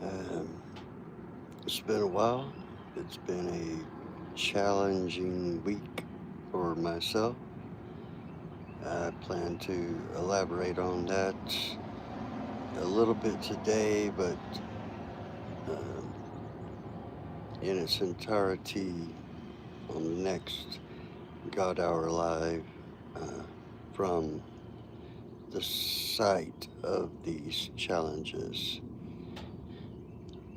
Um, it's been a while. It's been a challenging week for myself. I plan to elaborate on that a little bit today, but um, in its entirety on the next God Hour Live uh, from the site of these challenges.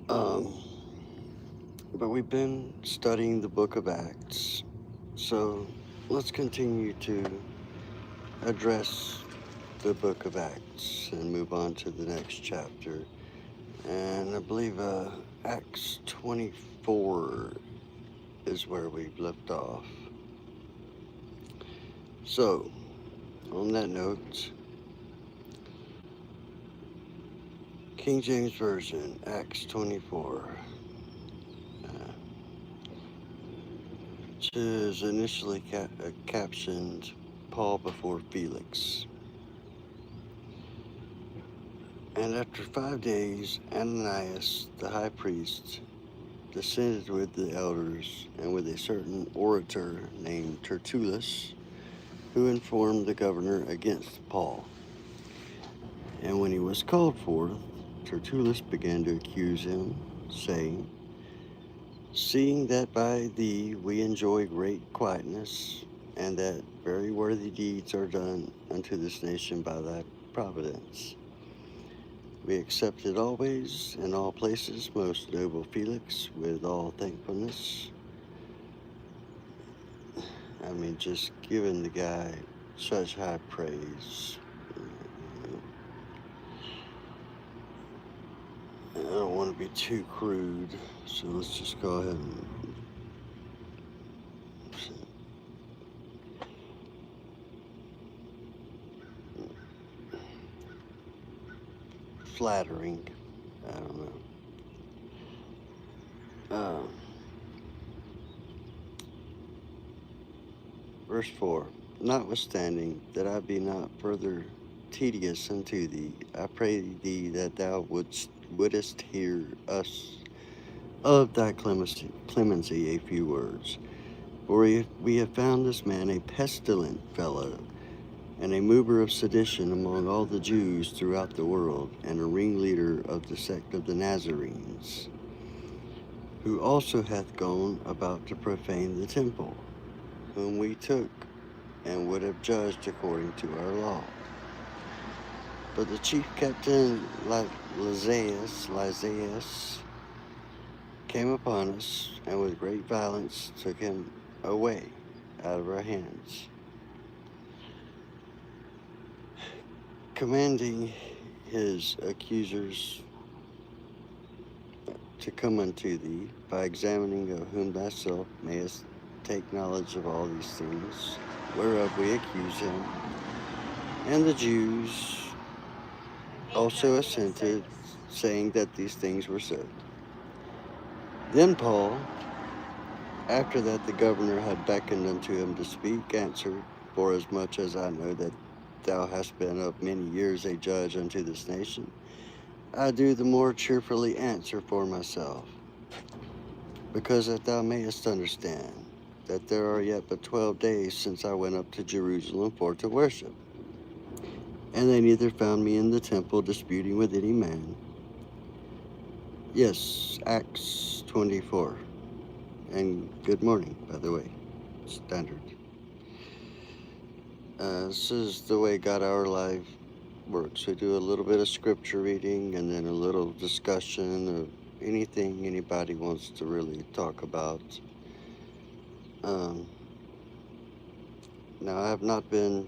Um, but we've been studying the book of Acts, so let's continue to address the book of Acts and move on to the next chapter. And I believe Acts 24 is where we've left off. So, on that note, King James Version, Acts 24, which is initially captioned Paul before Felix. And after 5 days, Ananias, the high priest, descended with the elders and with a certain orator named Tertullus, who informed the governor against Paul. And when he was called forth, Tertullus began to accuse him, saying, "Seeing that by thee we enjoy great quietness, and that very worthy deeds are done unto this nation by thy providence, we accept it always in all places, most noble Felix, with all thankfulness." I mean, just giving the guy such high praise. I don't want to be too crude, so let's just go ahead and flattering. I don't know. Um, Verse 4, "Notwithstanding that I be not further tedious unto thee, I pray thee that thou wouldest hear us of thy clemency a few words. For we have found this man a pestilent fellow, and a mover of sedition among all the Jews throughout the world, and a ringleader of the sect of the Nazarenes, who also hath gone about to profane the temple, whom we took and would have judged according to our law. But the chief captain Lysias came upon us, and with great violence took him away out of our hands, commanding his accusers to come unto thee, by examining of whom thyself mayest take knowledge of all these things, whereof we accuse him. And the Jews also assented, saying that these things were so. Then Paul, after that the governor had beckoned unto him to speak, answered, "Forasmuch as I know that thou hast been of many years a judge unto this nation, I do the more cheerfully answer for myself, because that thou mayest understand that there are yet but 12 days since I went up to Jerusalem for to worship. And they neither found me in the temple disputing with any man." Yes, Acts 24. And good morning, by the way. Standard. This is the way God Hour Live works. We do a little bit of scripture reading and then a little discussion of anything anybody wants to really talk about. Now, I have not been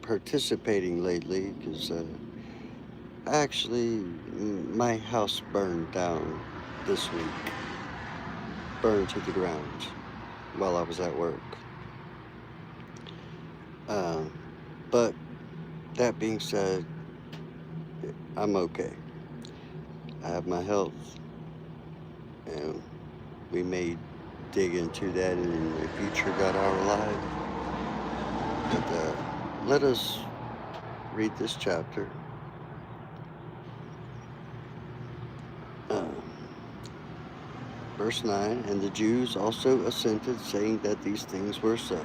participating lately because actually my house burned down this week, burned to the ground while I was at work. But that being said, I'm okay. I have my health, and we may dig into that in a future God Hour Live. But, uh, let us read this chapter. Uh, Verse 9, and the Jews also assented, saying that these things were so.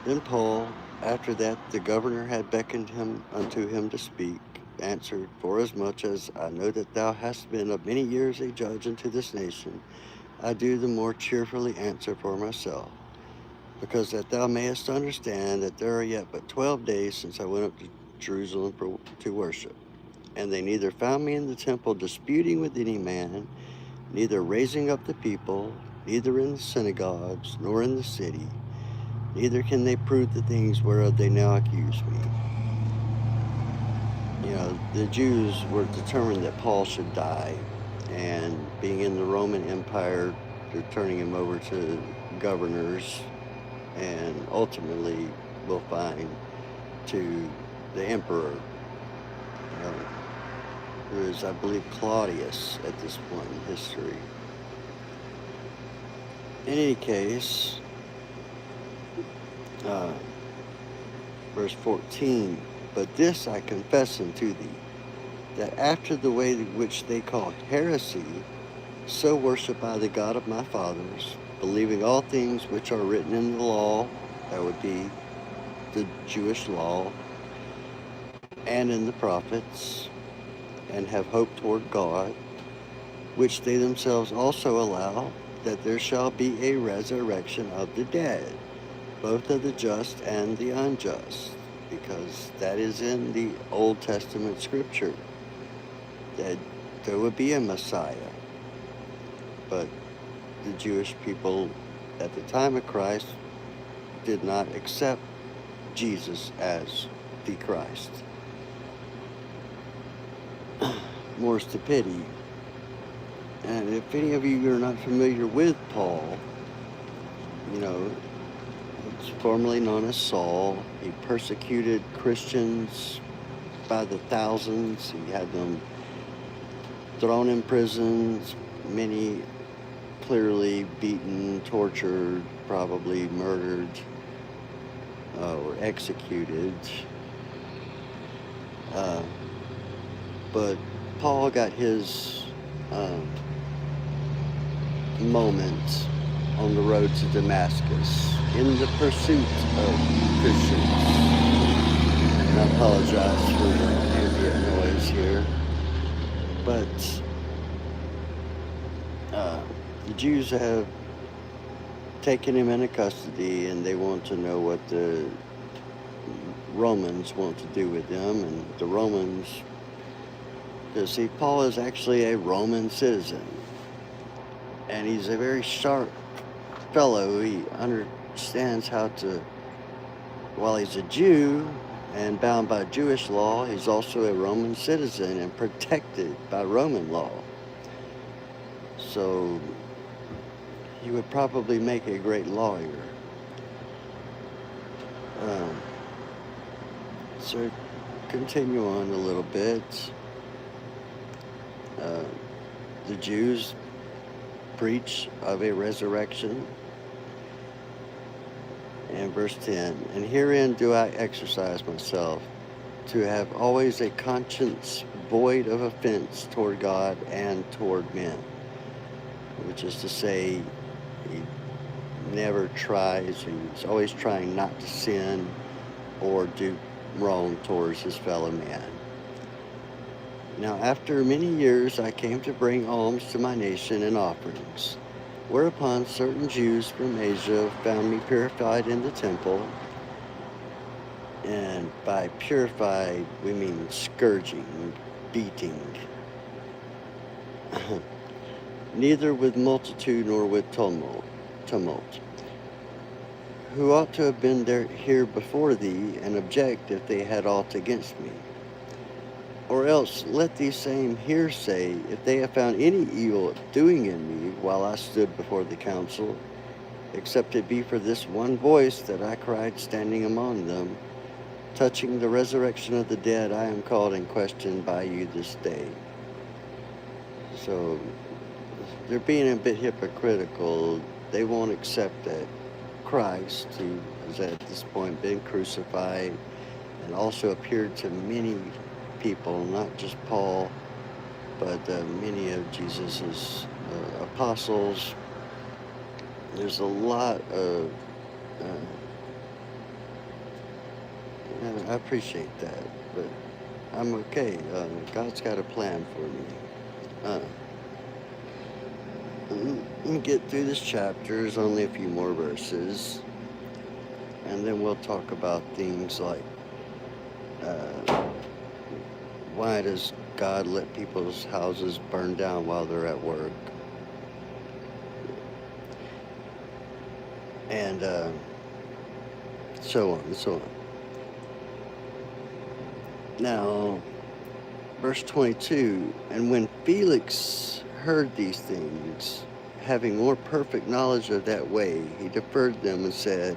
Then Paul, after that the governor had beckoned him unto him to speak, answered, Forasmuch as I know that thou hast been of many years a judge unto this nation, I do the more cheerfully answer for myself, because that thou mayest understand that there are yet but 12 days since I went up to Jerusalem to worship. And they neither found me in the temple disputing with any man, neither raising up the people, neither in the synagogues, nor in the city, neither can they prove the things whereof they now accuse me. You know, the Jews were determined that Paul should die, and being in the Roman Empire, they're turning him over to governors, and ultimately we'll find to the emperor, who is, I believe, Claudius at this point in history. In any case, verse 14, but this I confess unto thee, that after the way which they call heresy, so worship I the God of my fathers, believing all things which are written in the law, that would be the Jewish law, and in the prophets, and have hope toward God, which they themselves also allow, that there shall be a resurrection of the dead, both of the just and the unjust, because that is in the Old Testament scripture, that there would be a Messiah. But the Jewish people at the time of Christ did not accept Jesus as the Christ. More stupidity. And if any of you are not familiar with Paul, you know, it's formerly known as Saul. He persecuted Christians by the thousands. He had them thrown in prisons, many clearly beaten, tortured, probably murdered, or executed. But Paul got his moment on the road to Damascus in the pursuit of Christians. And I apologize for the ambient noise here. But the Jews have taken him into custody, and they want to know what the Romans want to do with him. And the Romans, because see, Paul is actually a Roman citizen, and he's a very sharp fellow. He understands how to, while he's a Jew and bound by Jewish law, he's also a Roman citizen and protected by Roman law. So he would probably make a great lawyer. So continue on a little bit. The Jews preach of a resurrection. And verse 10, and herein do I exercise myself to have always a conscience void of offense toward God and toward men. Which is to say, he never tries, he's always trying not to sin or do wrong towards his fellow man. Now after many years I came to bring alms to my nation and offerings, whereupon certain Jews from Asia found me purified in the temple, and by purified we mean scourging, beating, neither with multitude nor with tumult, who ought to have been here before thee, and object if they had aught against me. Or else let these same here say, if they have found any evil doing in me while I stood before the council, except it be for this one voice that I cried standing among them, touching the resurrection of the dead, I am called in question by you this day. So they're being a bit hypocritical. They won't accept that Christ, who has at this point been crucified and also appeared to many people, not just Paul, but many of Jesus's apostles. There's a lot of, I appreciate that, but I'm okay. God's got a plan for me. Let me get through this chapter. There's only a few more verses. And then we'll talk about things like why does God let people's houses burn down while they're at work? And so on and so on. Now, verse 22, and when Felix heard these things, having more perfect knowledge of that way, he deferred them and said,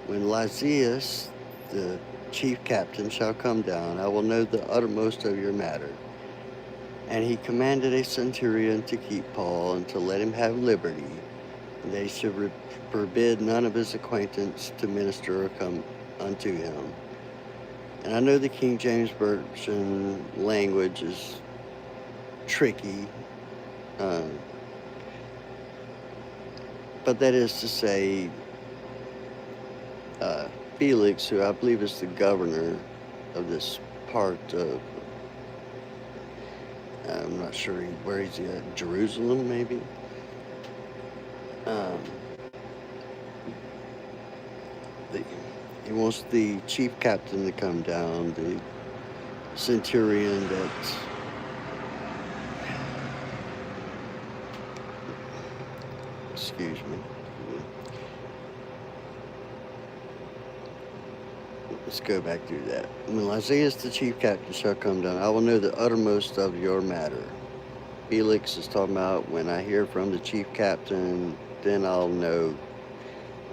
when Lysias, the chief captain, shall come down, I will know the uttermost of your matter. And he commanded a centurion to keep Paul and to let him have liberty, and they should forbid none of his acquaintance to minister or come unto him. And I know the King James Version language is tricky, but that is to say, Felix, who I believe is the governor of this part of, I'm not sure where he's at, Jerusalem maybe? He wants the chief captain to come down, the centurion that excuse me. Let's go back through that. When Lysias the chief captain shall come down, I will know the uttermost of your matter. Felix is talking about when I hear from the chief captain, then I'll know.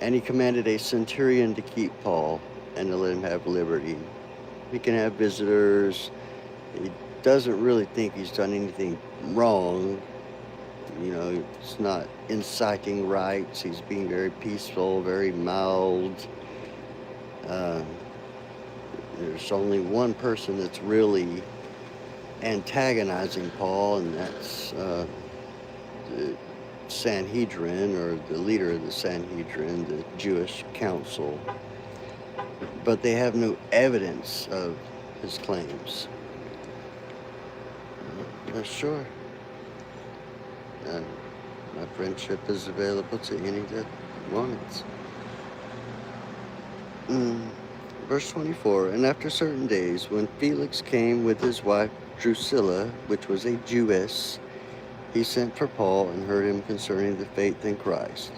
And he commanded a centurion to keep Paul and to let him have liberty. He can have visitors. He doesn't really think he's done anything wrong. You know, it's not inciting riots. He's being very peaceful, very mild. There's only one person that's really antagonizing Paul, and that's the Sanhedrin, or the leader of the Sanhedrin, the Jewish council. But they have no evidence of his claims. Sure. My friendship is available to any that wants. Verse 24, and after certain days, when Felix came with his wife Drusilla, which was a Jewess, he sent for Paul and heard him concerning the faith in Christ.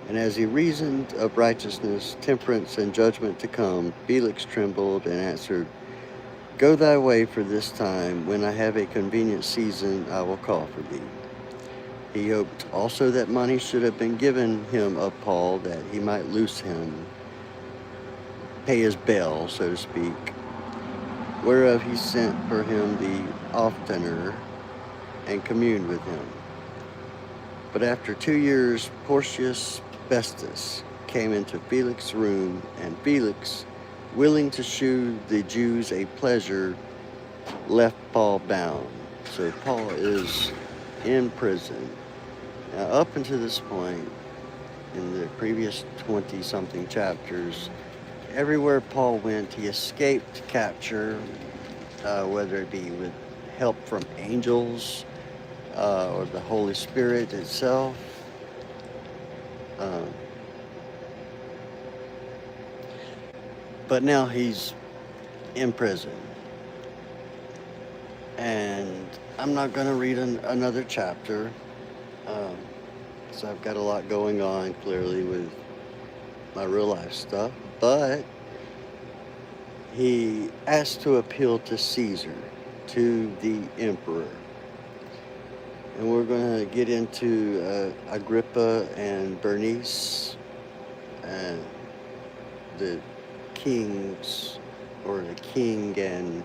And as he reasoned of righteousness, temperance, and judgment to come, Felix trembled and answered, Go thy way for this time. When I have a convenient season, I will call for thee. He hoped also that money should have been given him of Paul, that he might loose him, pay his bail, so to speak, whereof he sent for him the oftener and communed with him. But after 2 years, Porcius Festus came into Felix's room, and Felix, willing to shew the Jews a pleasure, left Paul bound. So Paul is in prison. Now, up until this point, in the previous 20-something chapters, everywhere Paul went, he escaped capture, whether it be with help from angels or the Holy Spirit itself. But now he's in prison. And I'm not going to read another chapter. So I've got a lot going on, clearly, with my real life stuff. But he asked to appeal to Caesar, to the emperor. And we're going to get into Agrippa and Bernice, and the kings, or the king and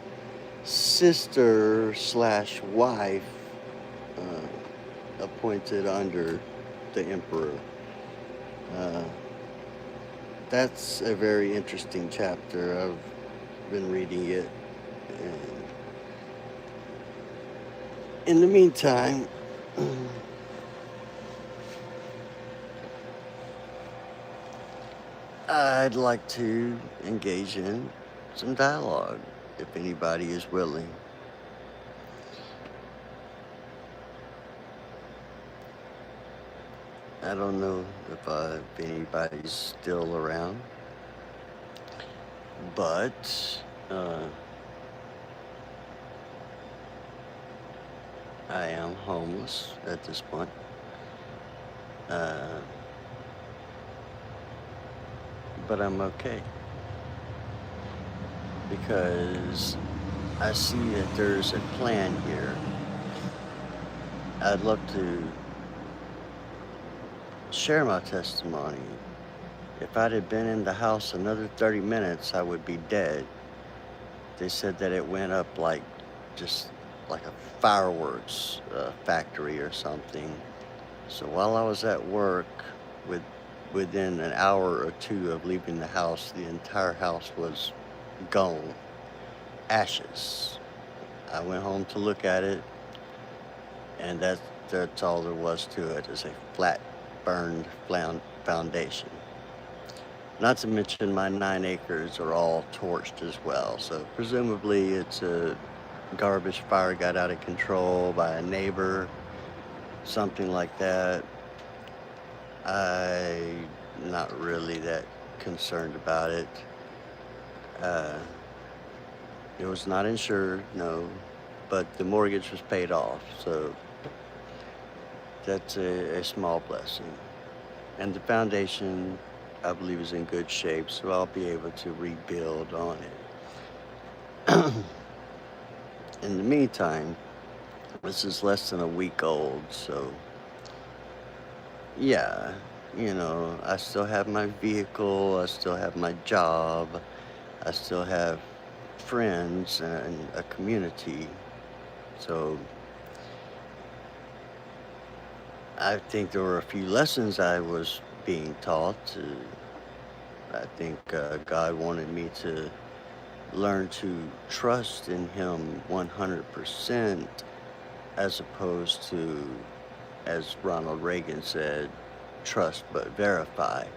sister / wife appointed under the emperor. That's a very interesting chapter. I've been reading it, and In the meantime, I'd like to engage in some dialogue if anybody is willing. I don't know if anybody's still around, but I am homeless at this point. Uh, but I'm okay because I see that there's a plan here. I'd love to share my testimony. If I'd have been in the house another 30 minutes, I would be dead. They said that it went up like just like a fireworks factory or something. So while I was at work, within an hour or two of leaving the house, the entire house was gone, ashes. I went home to look at it, and that's all there was to it, is a flat, burned foundation. Not to mention my 9 acres are all torched as well. So presumably it's a garbage fire got out of control by a neighbor, something like that. I'm not really that concerned about it. It was not insured, no, but the mortgage was paid off, so that's a small blessing. And the foundation, I believe, is in good shape, so I'll be able to rebuild on it. In the meantime, this is less than a week old, so yeah, I still have my vehicle, I still have my job, I still have friends and a community. So I think there were a few lessons I was being taught. I think God wanted me to learn to trust in Him 100%, as opposed to, as Ronald Reagan said, trust but verify.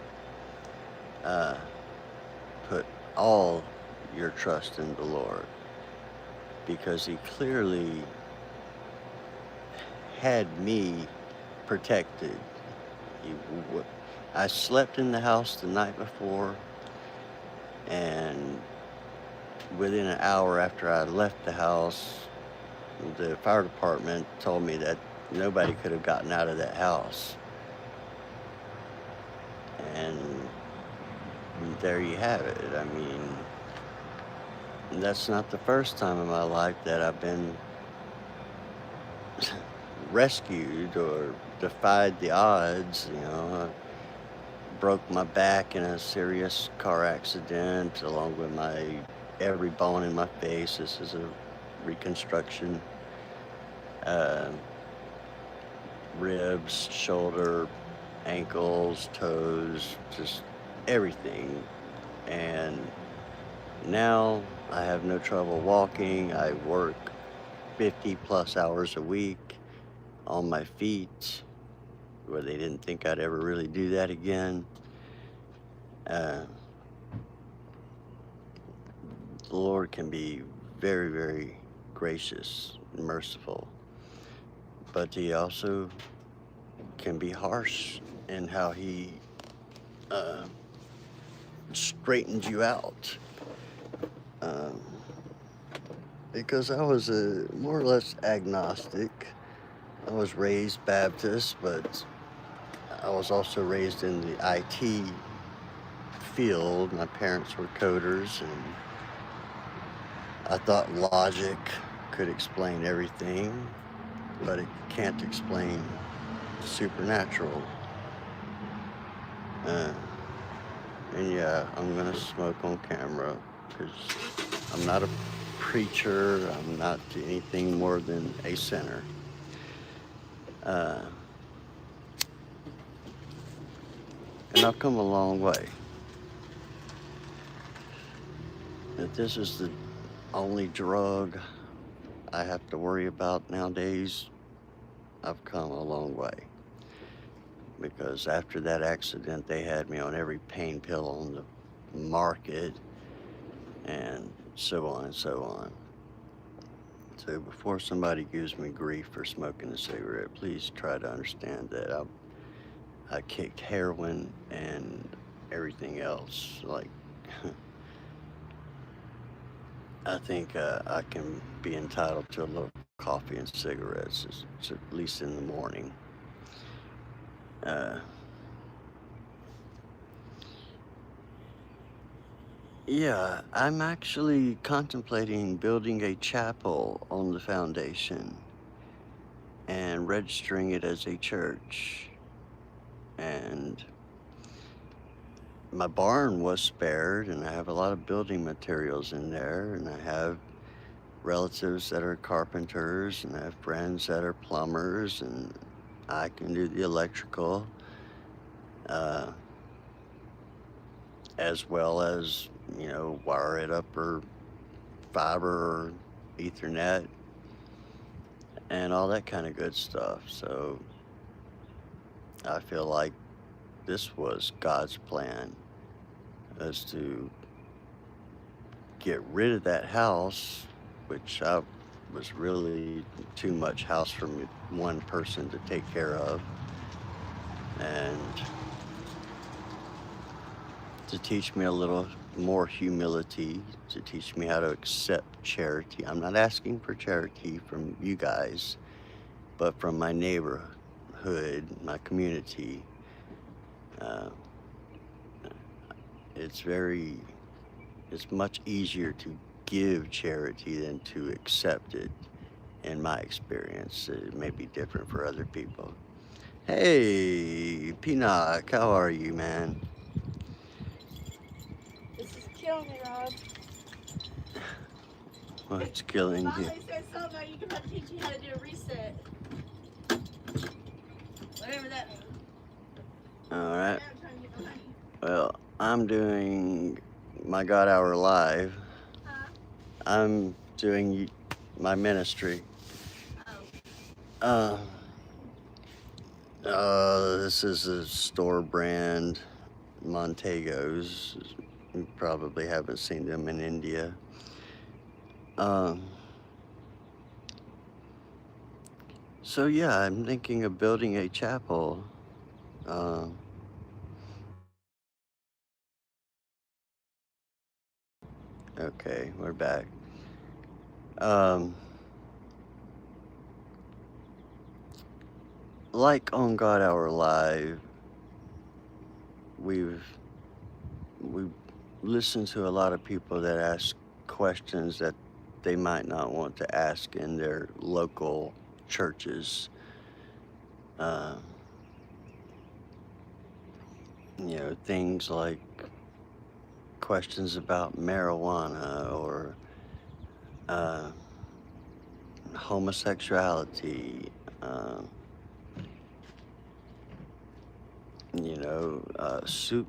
Put all your trust in the Lord, because He clearly had me protected. I slept in the house the night before, and within an hour after I left the house, the fire department told me that nobody could have gotten out of that house. And there you have it. I mean, that's not the first time in my life that I've been rescued or defied the odds. I broke my back in a serious car accident, along with every bone in my face. This is a reconstruction. Ribs, shoulder, ankles, toes, just everything. And now I have no trouble walking. I work 50 plus hours a week on my feet, where they didn't think I'd ever really do that again. The Lord can be very, very gracious and merciful, but He also can be harsh in how He straightens you out. Because I was more or less agnostic. I was raised Baptist, but I was also raised in the IT field. My parents were coders, and I thought logic could explain everything, but it can't explain the supernatural. And yeah, I'm gonna smoke on camera, because I'm not a preacher. I'm not anything more than a sinner. And I've come a long way. If this is the only drug I have to worry about nowadays, I've come a long way. Because after that accident, they had me on every pain pill on the market and so on and so on. So before somebody gives me grief for smoking a cigarette, please try to understand that I kicked heroin and everything else. Like, I think I can be entitled to a little coffee and cigarettes, at least in the morning. Uh, yeah, I'm actually contemplating building a chapel on the foundation and registering it as a church. And my barn was spared, and I have a lot of building materials in there, and I have relatives that are carpenters, and I have friends that are plumbers, and I can do the electrical, uh, as well as, wire it up or fiber or Ethernet and all that kind of good stuff. So I feel like this was God's plan, is to get rid of that house, which I was really too much house for one person to take care of, and to teach me a little more humility, to teach me how to accept charity. I'm not asking for charity from you guys, but from my neighborhood, my community. Uh, it's much easier to give charity than to accept it, in my experience. It may be different for other people. Hey, Peanut, how are you, man? This is killing me, Rob. What's killing you? Finally said something about you can have to teach you how to do a reset. Whatever that means. All right. Now I'm trying to get the money. Well, I'm doing my God Hour Live. Huh? I'm doing my ministry. Oh. This is a store brand, Montego's. You probably haven't seen them in India. So yeah, I'm thinking of building a chapel. Okay, we're back. Like on God Hour Live, we've listened to a lot of people that ask questions that they might not want to ask in their local churches. Things like questions about marijuana or homosexuality. Soup.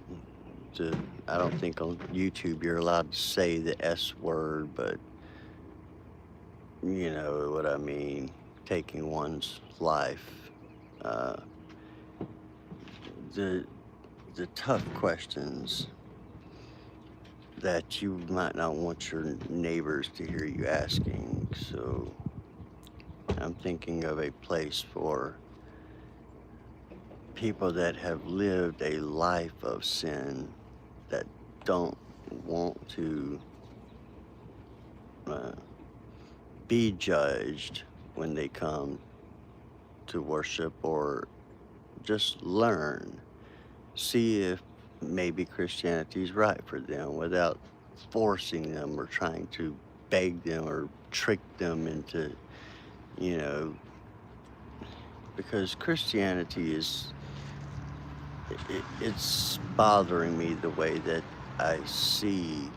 I don't think on YouTube you're allowed to say the S word, but you know what I mean. Taking one's life. The tough questions that you might not want your neighbors to hear you asking. So I'm thinking of a place for people that have lived a life of sin, that don't want to be judged when they come to worship, or just learn, see if maybe Christianity is right for them without forcing them or trying to beg them or trick them into, because Christianity it's bothering me the way that I see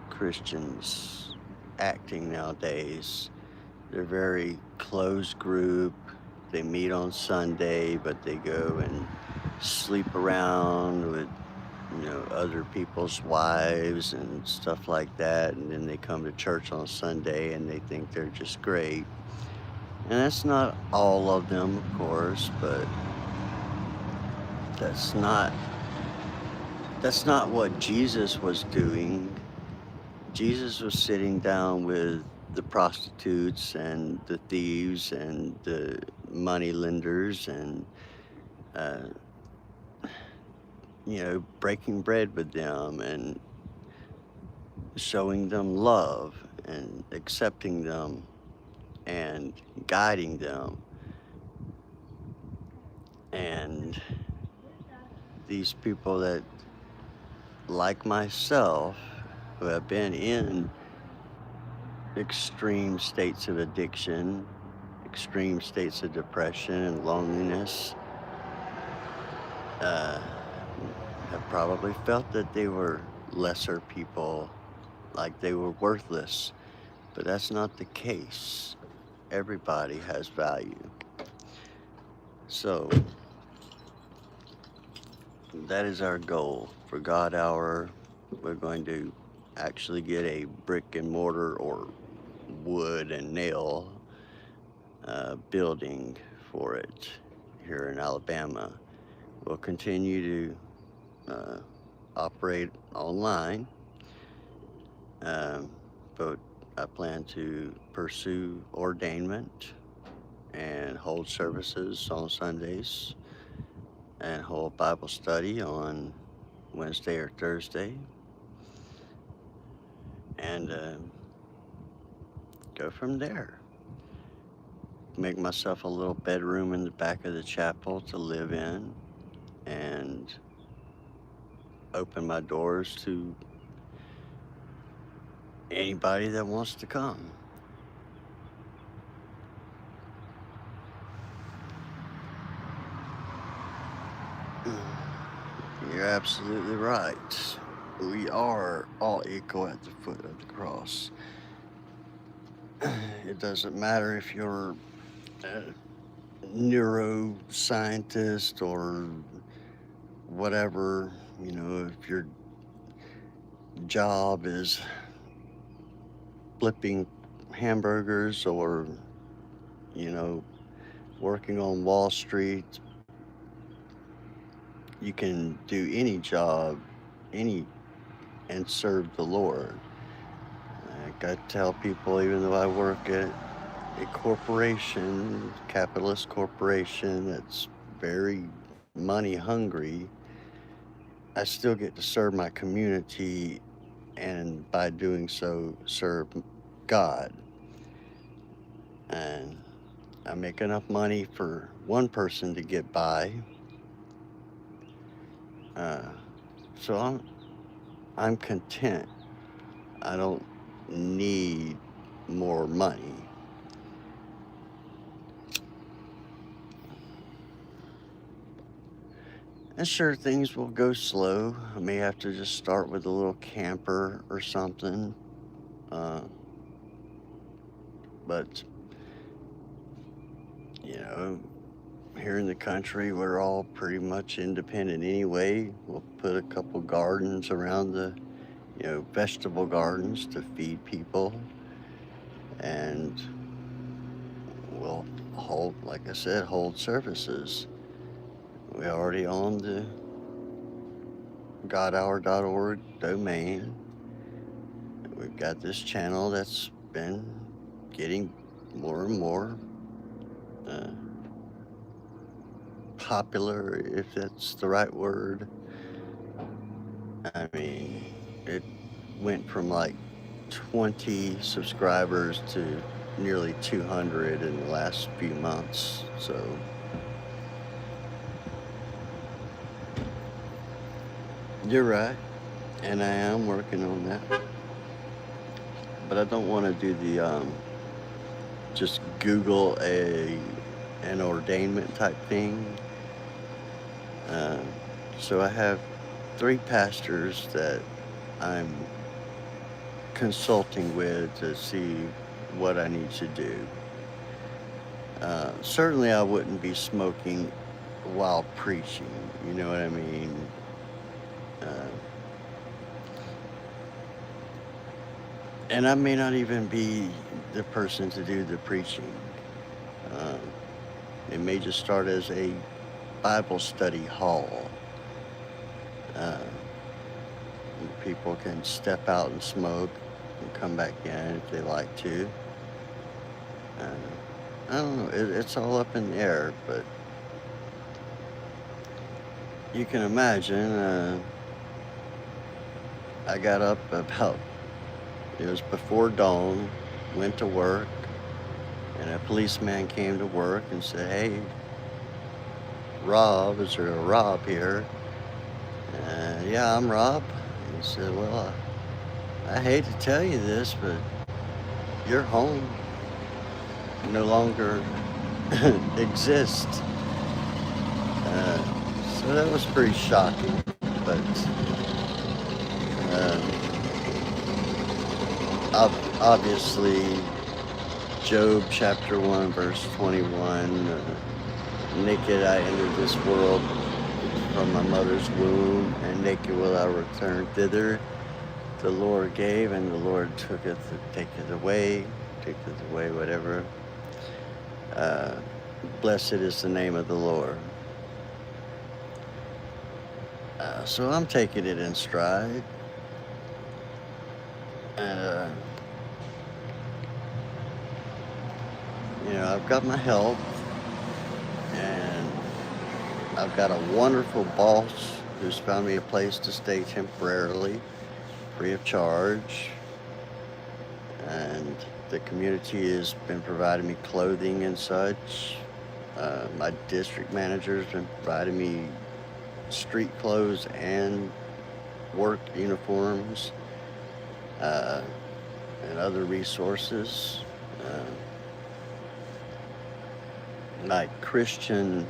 Christians acting nowadays. They're very closed group. They meet on Sunday, but they go and sleep around with other people's wives and stuff like that, and then they come to church on Sunday and they think they're just great. And that's not all of them, of course, but that's not that's not what Jesus was doing. Jesus was sitting down with the prostitutes and the thieves and the money lenders and uh, breaking bread with them and showing them love and accepting them and guiding them. And these people that, like myself, who have been in extreme states of addiction, extreme states of depression and loneliness, uh, have probably felt that they were lesser people, like they were worthless. But that's not the case. Everybody has value. So that is our goal for God Hour. We're going to actually get a brick and mortar or wood and nail building for it here in Alabama. We'll continue to operate online, but I plan to pursue ordainment and hold services on Sundays and hold Bible study on Wednesday or Thursday, and go from there. Make myself a little bedroom in the back of the chapel to live in, and open my doors to anybody that wants to come. You're absolutely right. We are all equal at the foot of the cross. It doesn't matter if you're a neuroscientist or whatever, if your job is flipping hamburgers or, working on Wall Street. You can do any job, and serve the Lord. I got to tell people, even though I work at a corporation, capitalist corporation that's very money hungry, I still get to serve my community, and by doing so, serve God. And I make enough money for one person to get by. So I'm content. I don't need more money. And sure, things will go slow. I may have to just start with a little camper or something. But, here in the country, we're all pretty much independent anyway. We'll put a couple gardens around the, vegetable gardens to feed people. And we'll like I said, hold services. We already own the godhour.org domain. We've got this channel that's been getting more and more popular, if that's the right word. I mean, it went from like 20 subscribers to nearly 200 in the last few months. So you're right, and I am working on that. But I don't want to do the just Google an ordainment type thing. So I have 3 pastors that I'm consulting with to see what I need to do. Certainly I wouldn't be smoking while preaching, you know what I mean? Uh, and I may not even be the person to do the preaching. Um, it may just start as a Bible study hall. Uh, People can step out and smoke and come back in if they like to. Uh, I don't know. It's all up in the air, but you can imagine. I got up it was before dawn, went to work, and a policeman came to work and said, "Hey, Rob, is there a Rob here?" Yeah, I'm Rob. He said, "Well, I hate to tell you this, but your home no longer exists." So that was pretty shocking, but uh, obviously, Job chapter 1, verse 21, naked I entered this world from my mother's womb, and naked will I return thither. The Lord gave, and the Lord taketh away, whatever. Blessed is the name of the Lord. So I'm taking it in stride. And, I've got my health, and I've got a wonderful boss who's found me a place to stay temporarily, free of charge. And the community has been providing me clothing and such. My district manager has been providing me street clothes and work uniforms, and other resources. My Christian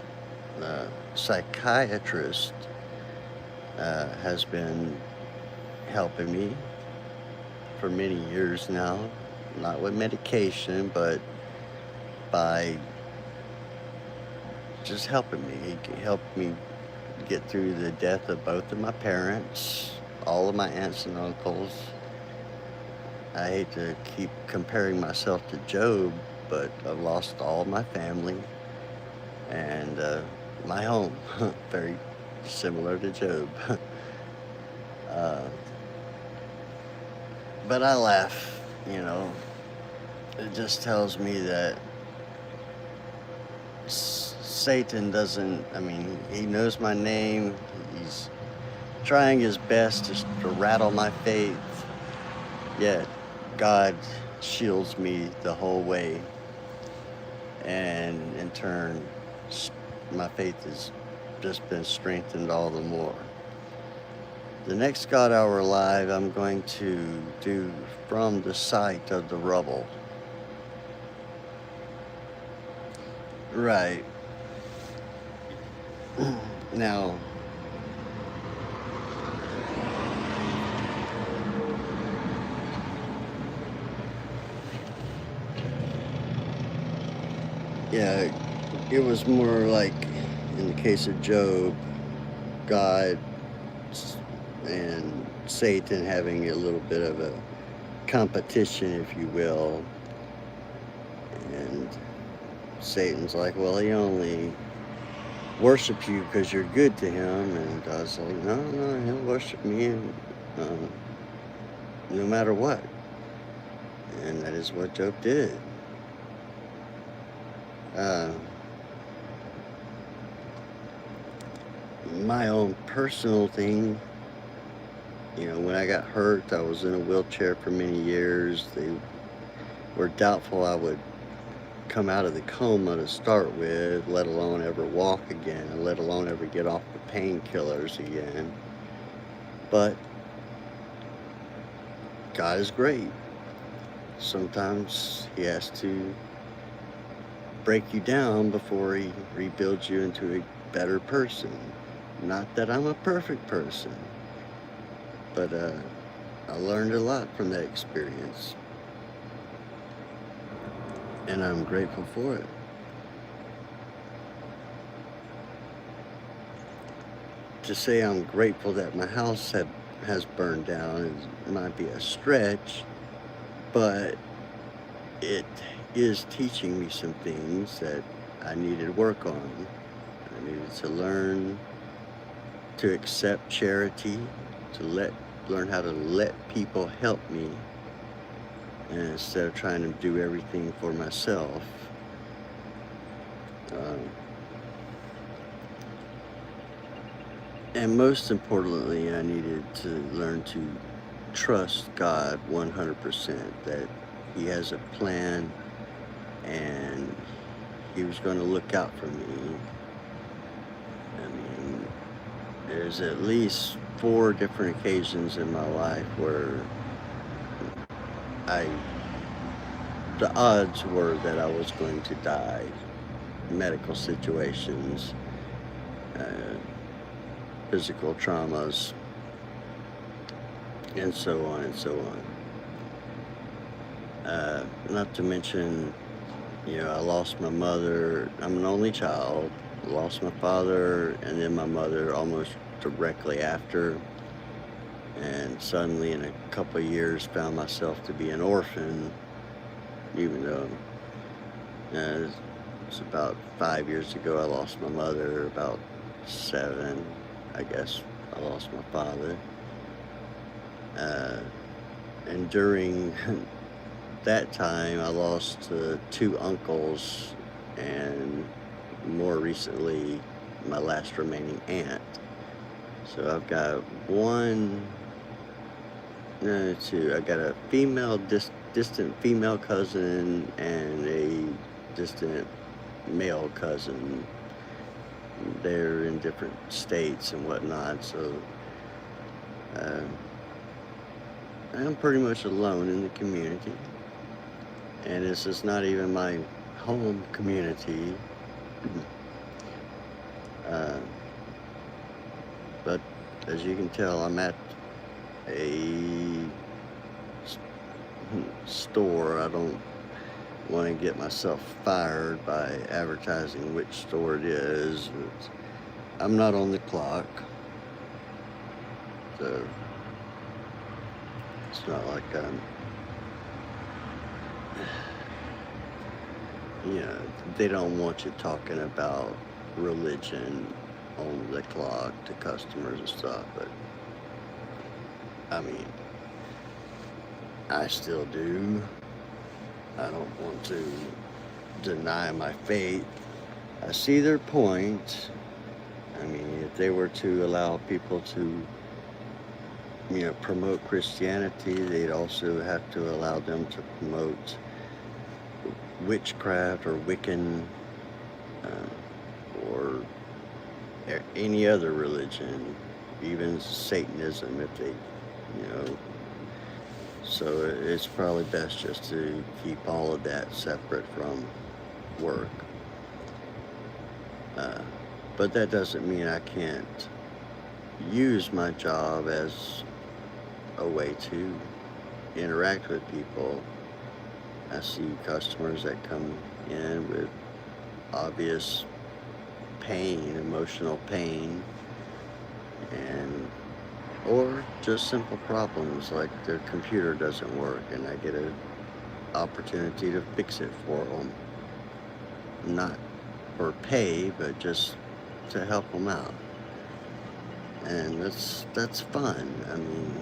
psychiatrist has been helping me for many years now, not with medication, but by just helping me. He helped me get through the death of both of my parents, all of my aunts and uncles. I hate to keep comparing myself to Job, but I've lost all my family and my home. Very similar to Job. But I laugh, It just tells me that Satan doesn't, he knows my name. He's trying his best to rattle my faith. Yet God shields me the whole way. And in turn, my faith has just been strengthened all the more. The next God Hour Live I'm going to do from the site of the rubble. Right. Now, yeah, it was more like, in the case of Job, God and Satan having a little bit of a competition, if you will. And Satan's like, well, he only worships you because you're good to him. And God's like, no, he'll worship me no matter what. And that is what Job did. My own personal thing, when I got hurt, I was in a wheelchair for many years. They were doubtful I would come out of the coma to start with, let alone ever walk again, let alone ever get off the painkillers again. But God is great. Sometimes he has to break you down before he rebuilds you into a better person. Not that I'm a perfect person, but I learned a lot from that experience. And I'm grateful for it. to say I'm grateful that my house has burned down. It might be a stretch, but it is teaching me some things that I needed work on. I needed to learn to accept charity, learn how to let people help me, and instead of trying to do everything for myself. Um, and most importantly, I needed to learn to trust God 100%, that He has a plan and He was going to look out for me. I mean, there's at least 4 different occasions in my life where the odds were that I was going to die. Medical situations, physical traumas, and so on and so on. Not to mention, I lost my mother. I'm an only child. I lost my father and then my mother almost directly after. And suddenly in a couple of years found myself to be an orphan, even though it's about 5 years ago I lost my mother, about 7, I guess, I lost my father. And during that time I lost 2 uncles, and more recently my last remaining aunt. So I've got 2. I got a distant female cousin and a distant male cousin. They're in different states and whatnot, so I'm pretty much alone in the community. And this is not even my home community. But as you can tell, I'm at a store. I don't want to get myself fired by advertising which store it is. I'm not on the clock, so it's not like they don't want you talking about religion on the clock to customers and stuff, but I mean, I still do. I don't want to deny my faith. I see their point. I mean, if they were to allow people to, promote Christianity, they'd also have to allow them to promote witchcraft or Wiccan or any other religion, even Satanism, if they, So it's probably best just to keep all of that separate from work. But that doesn't mean I can't use my job as a way to interact with people. I see customers that come in with obvious pain, emotional pain, or just simple problems like their computer doesn't work, and I get an opportunity to fix it for them. Not for pay, but just to help them out. And that's fun. I mean,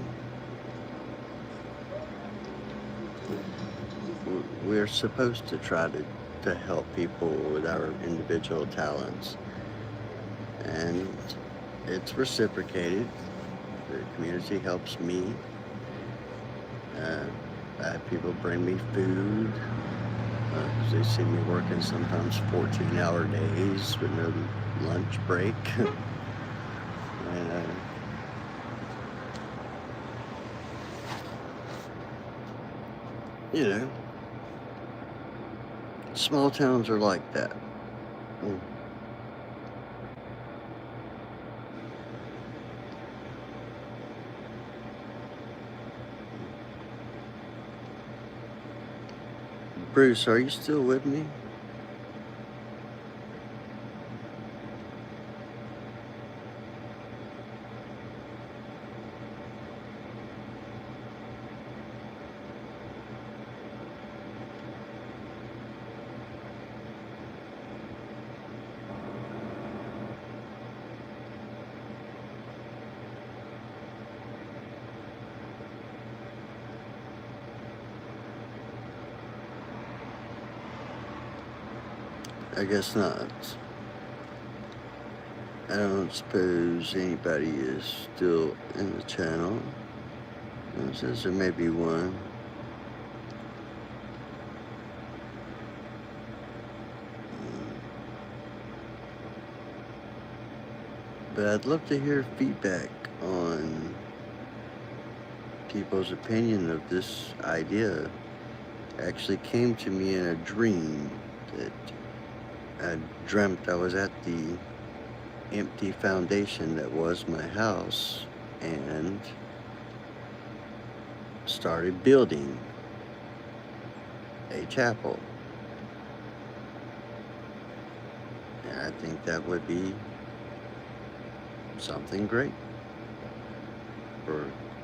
we're supposed to try to help people with our individual talents. And it's reciprocated. The community helps me. I have people bring me food because they see me working sometimes 14-hour days with no lunch break. And, small towns are like that. Bruce, are you still with me? I guess not. I don't suppose anybody is still in the channel. It says there may be one. But I'd love to hear feedback on people's opinion of this idea. It actually came to me in a dream that I dreamt I was at the empty foundation that was my house and started building a chapel. And I think that would be something great.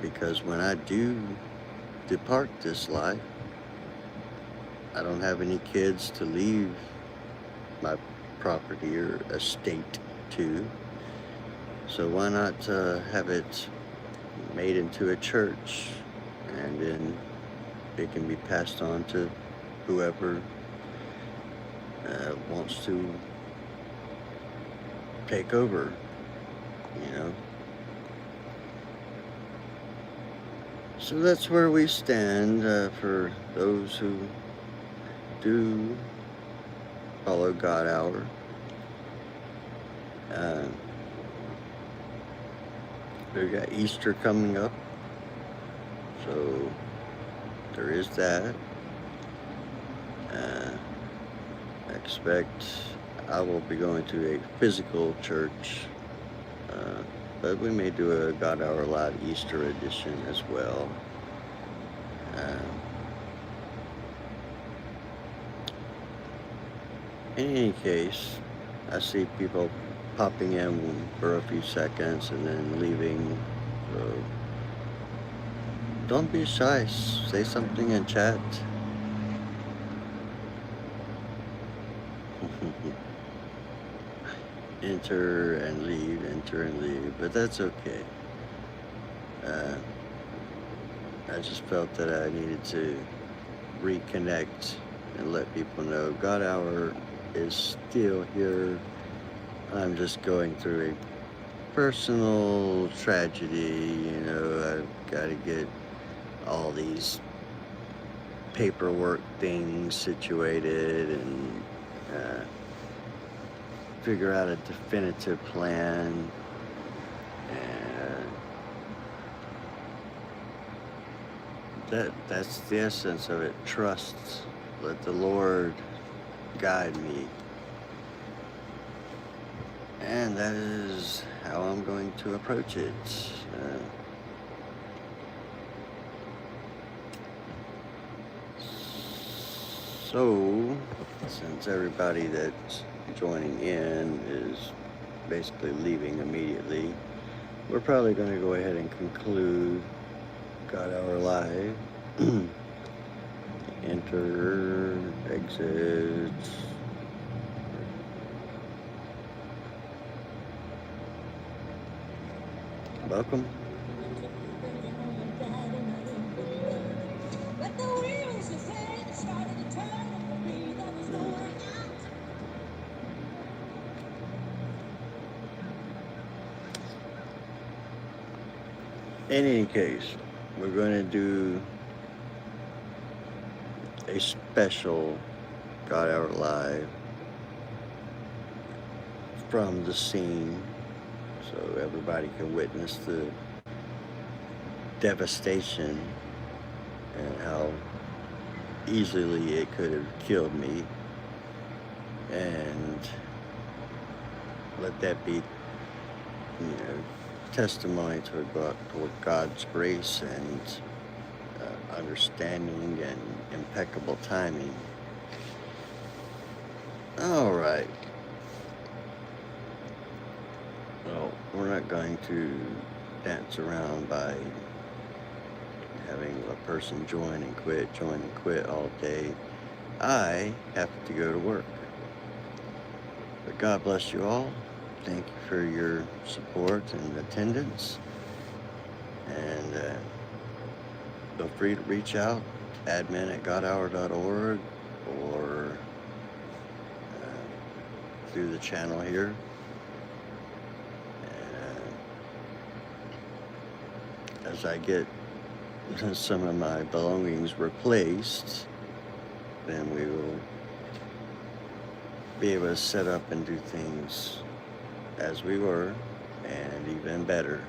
Because when I do depart this life, I don't have any kids to leave my property or estate to. So why not have it made into a church, and then it can be passed on to whoever wants to take over, you know. So that's where we stand for those who do follow God Hour. We got Easter coming up, so there is that. I expect I will be going to a physical church, but we may do a God Hour Live Easter edition as well. In any case, I see people popping in for a few seconds and then leaving. So don't be shy. Say something in chat. Enter and leave, but that's okay. I just felt that I needed to reconnect and let people know God Hour is still here. I'm just going through a personal tragedy, you know. I've got to get all these paperwork things situated and figure out a definitive plan, and that's the essence of it. Trust. Let the Lord guide me, and that is how I'm going to approach it. So since everybody that's joining in is basically leaving immediately, we're probably going to go ahead and conclude God Hour Live. Enter, exit. Welcome. In any case, we're going to do a special God Hour Live from the scene, so everybody can witness the devastation and how easily it could have killed me, and let that be, testimony toward God's grace and understanding and impeccable timing. All right. Well, we're not going to dance around by having a person join and quit all day. I have to go to work. But God bless you all. Thank you for your support and attendance. And feel free to reach out, admin@godhour.org, or through the channel here. And as I get some of my belongings replaced, then we will be able to set up and do things as we were, and even better.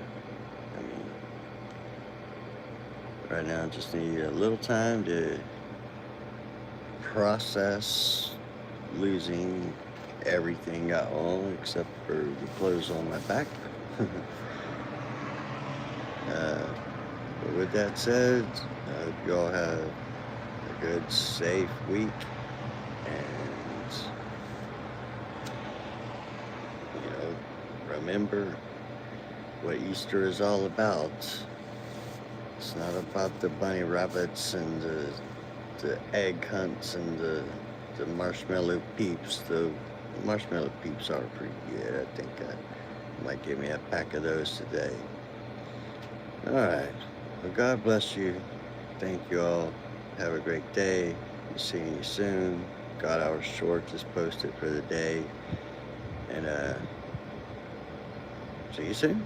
I mean, right now I just need a little time to process losing everything I own except for the clothes on my back. But with that said, I hope you all have a good, safe week, and remember what Easter is all about. It's not about the bunny rabbits and the egg hunts and the marshmallow peeps. The marshmallow peeps are pretty good. I think I might give me a pack of those today. Alright. Well, God bless you. Thank you all. Have a great day. Be seeing you soon. God Hour Short is posted for the day. And see you soon.